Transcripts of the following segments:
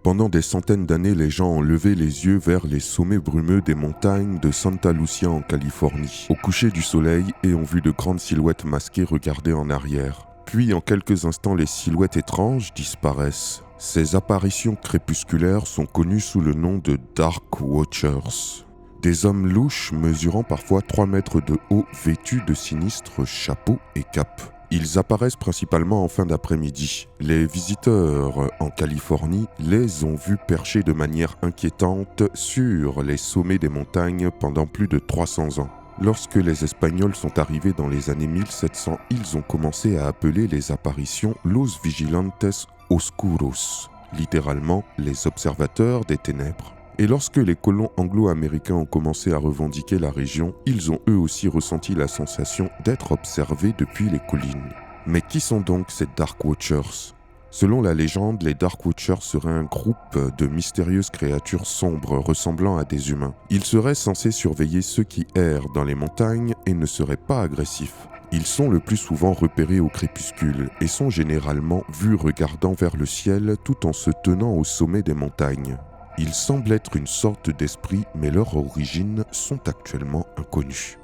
Pendant des centaines d'années, les gens ont levé les yeux vers les sommets brumeux des montagnes de Santa Lucia en Californie, au coucher du soleil, et ont vu de grandes silhouettes masquées regarder en arrière. Puis, en quelques instants, les silhouettes étranges disparaissent. Ces apparitions crépusculaires sont connues sous le nom de Dark Watchers. Des hommes louches mesurant parfois 3 mètres de haut, vêtus de sinistres chapeaux et capes. Ils apparaissent principalement en fin d'après-midi. Les visiteurs en Californie les ont vus percher de manière inquiétante sur les sommets des montagnes pendant plus de 300 ans. Lorsque les Espagnols sont arrivés dans les années 1700, ils ont commencé à appeler les apparitions Los Vigilantes Oscuros, littéralement les observateurs des ténèbres. Et lorsque les colons anglo-américains ont commencé à revendiquer la région, ils ont eux aussi ressenti la sensation d'être observés depuis les collines. Mais qui sont donc ces Dark Watchers ? Selon la légende, les Dark Watchers seraient un groupe de mystérieuses créatures sombres ressemblant à des humains. Ils seraient censés surveiller ceux qui errent dans les montagnes et ne seraient pas agressifs. Ils sont le plus souvent repérés au crépuscule et sont généralement vus regardant vers le ciel tout en se tenant au sommet des montagnes. Ils semblent être une sorte d'esprit, mais leurs origines sont actuellement inconnues.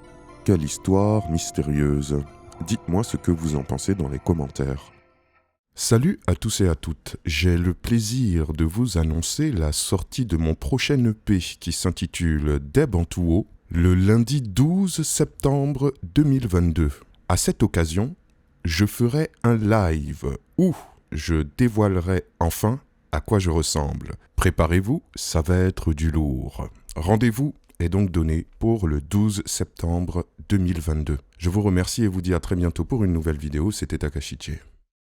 Quelle histoire mystérieuse. Dites-moi ce que vous en pensez dans les commentaires. Salut à tous et à toutes, j'ai le plaisir de vous annoncer la sortie de mon prochain EP qui s'intitule Deb en tout haut, le lundi 12 septembre 2022. À cette occasion, je ferai un live où je dévoilerai enfin à quoi je ressemble. Préparez-vous, ça va être du lourd. Rendez-vous est donc donné pour le 12 septembre 2022. Je vous remercie et vous dis à très bientôt pour une nouvelle vidéo. C'était Takashi J.